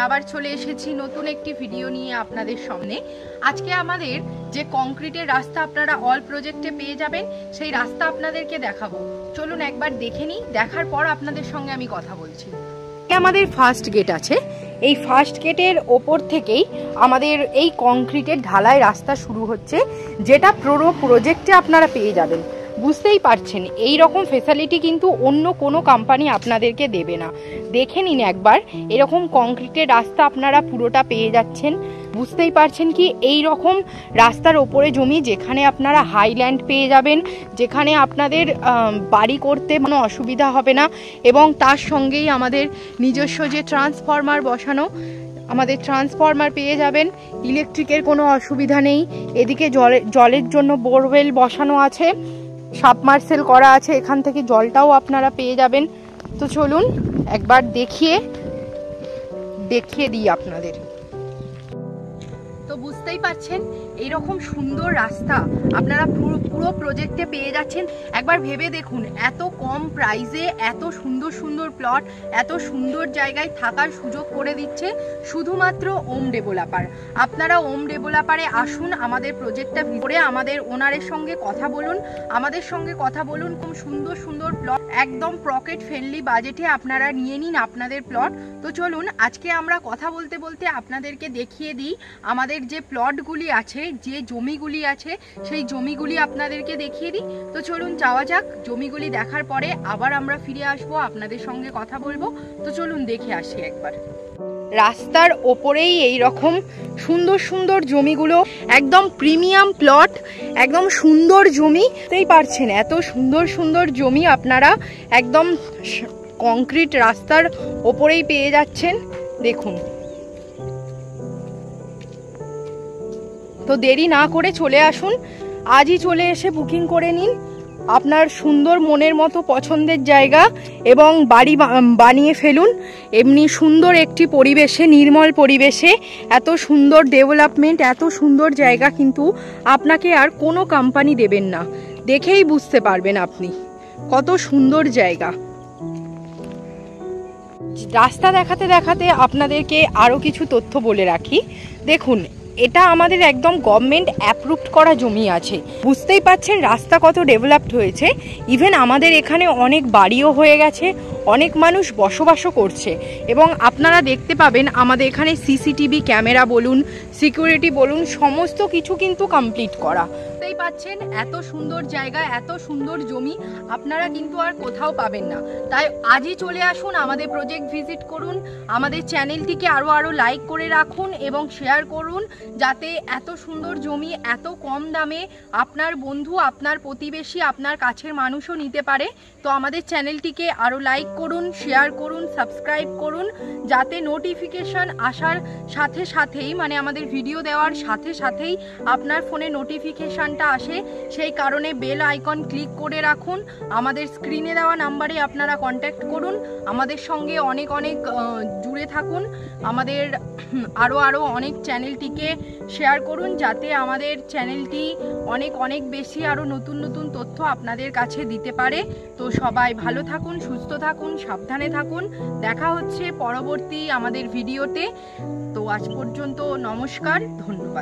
আবার চলে এসেছি নতুন একটি ভিডিও নিয়ে আপনাদের সামনে। আজকে আমাদের যে কংক্রিটের রাস্তা আপনারা অল প্রজেক্টে পেয়ে যাবেন, সেই রাস্তা আপনাদেরকে দেখাবো। চলুন একবার দেখে নিই, দেখার পর আপনাদের সঙ্গে আমি কথা বলছি। আমাদের ফার্স্ট গেট আছে, এই ফার্স্ট গেটের ওপর থেকেই আমাদের এই কংক্রিটের ঢালাই রাস্তা শুরু হচ্ছে, যেটা পুরো প্রজেক্টে আপনারা পেয়ে যাবেন। বুঝতেই পারছেন এই রকম ফেসিলিটি কিন্তু অন্য কোনো কোম্পানি আপনাদেরকে দেবে না। দেখে নিন একবার, এরকম কংক্রিটের রাস্তা আপনারা পুরোটা পেয়ে যাচ্ছেন। বুঝতেই পারছেন কি এই রকম রাস্তার ওপরে জমি, যেখানে আপনারা হাইল্যান্ড পেয়ে যাবেন, যেখানে আপনাদের বাড়ি করতে কোনো অসুবিধা হবে না। এবং তার সঙ্গেই আমাদের নিজস্ব যে ট্রান্সফরমার বসানো, আমাদের ট্রান্সফরমার পেয়ে যাবেন। ইলেকট্রিকের কোনো অসুবিধা নেই। এদিকে জলের জন্য বোরওয়েল বসানো আছে, সাবমার্সেল করা আছে, এখান থেকে জলটাও আপনারা পেয়ে যাবেন। তো চলুন একবার দেখিয়ে দিই আপনাদের। তো বুঝতেই পারছেন এইরকম সুন্দর রাস্তা আপনারা পুরো প্রজেক্টে পেয়ে যাচ্ছেন। একবার ভেবে দেখুন, এত কম প্রাইসে এত সুন্দর সুন্দর প্লট, এত সুন্দর জায়গায় থাকার সুযোগ করে দিচ্ছে শুধুমাত্র ওম ডেভেলপার। আপনারা ওম ডেভেলপারে আসুন, আমাদের প্রজেক্টটা ভিতরে আমাদের ওনারের সঙ্গে কথা বলুন, আমাদের সঙ্গে কথা বলুন। খুব সুন্দর সুন্দর প্লট, একদম পকেট ফ্রেন্ডলি বাজেটে আপনারা নিয়ে নিন আপনাদের প্লট। তো চলুন আজকে আমরা কথা বলতে বলতে আপনাদেরকে দেখিয়ে দিই আমাদের যে প্লটগুলি আছে, যে জমিগুলি আছে, সেই জমিগুলি আপনাদেরকে দেখিয়ে দিই। তো চলুন যাওয়া যাক। জমিগুলি দেখার পরে আবার আমরা ফিরে আসবো, আপনাদের সঙ্গে কথা বলবো। তো চলুন দেখে আসি একবার। রাস্তার ওপরেই এই রকম সুন্দর সুন্দর জমিগুলো, একদম প্রিমিয়াম প্লট, একদম সুন্দর জমি। বুঝতেই পারছেন এত সুন্দর সুন্দর জমি আপনারা একদম কংক্রিট রাস্তার ওপরেই পেয়ে যাচ্ছেন। দেখুন, তো দেরি না করে চলে আসুন, আজই চলে এসে বুকিং করে নিন আপনার সুন্দর মনের মতো পছন্দের জায়গা এবং বাড়ি বানিয়ে ফেলুন। এমনি সুন্দর একটি পরিবেশে, নির্মল পরিবেশে এত সুন্দর ডেভেলপমেন্ট, এত সুন্দর জায়গা কিন্তু আপনাকে আর কোনো কোম্পানি দেবেন না। দেখেই বুঝতে পারবেন আপনি কত সুন্দর জায়গা। রাস্তা দেখাতে দেখাতে আপনাদেরকে আরও কিছু তথ্য বলে রাখি। দেখুন, এটা আমাদের একদম গভর্নমেন্ট অ্যাপ্রুভড করা জমি আছে। বুঝতেই পাচ্ছেন রাস্তা কত ডেভেলপড হয়েছে। ইভেন আমাদের এখানে অনেক বাড়িও হয়ে গেছে, অনেক মানুষ বসবাসও করছে। এবং আপনারা দেখতে পাবেন আমাদের এখানে সিসিটিভি ক্যামেরা বলুন, সিকিউরিটি বলুন, সমস্ত কিছু কিন্তু কমপ্লিট করা। বুঝতেই পাচ্ছেন এত সুন্দর জায়গা, এত সুন্দর জমি আপনারা কিন্তু আর কোথাও পাবেন না। তাই আজই চলে আসুন, আমাদের প্রজেক্ট ভিজিট করুন, আমাদের চ্যানেলটিকে আরও লাইক করে রাখুন এবং শেয়ার করুন, যাতে এত সুন্দর জমি এত কম দামে আপনার বন্ধু, আপনার প্রতিবেশী, আপনার কাছের মানুষও নিতে পারে। তো আমাদের চ্যানেলটিকে আরও লাইক করুন, শেয়ার করুন, সাবস্ক্রাইব করুন, যাতে নোটিফিকেশন আসার সাথে সাথেই, মানে আমাদের ভিডিও দেওয়ার সাথে সাথেই আপনার ফোনে নোটিফিকেশনটা আসে। সেই কারণে বেল আইকন ক্লিক করে রাখুন। আমাদের স্ক্রিনে দেওয়া নাম্বারে আপনারা কন্ট্যাক্ট করুন, আমাদের সঙ্গে অনেক জুড়ে থাকুন। আমাদের আরও অনেক চ্যানেলটিকে শেয়ার করুন, যাতে আমাদের চ্যানেলটি অনেক বেশি আরও নতুন নতুন তথ্য আপনাদের কাছে দিতে পারে। তো সবাই ভালো থাকুন, সুস্থ থাকুন, সাবধানে থাকুন। দেখা হচ্ছে পরবর্তী আমাদের ভিডিওতে। তো আজ পর্যন্ত নমস্কার, ধন্যবাদ।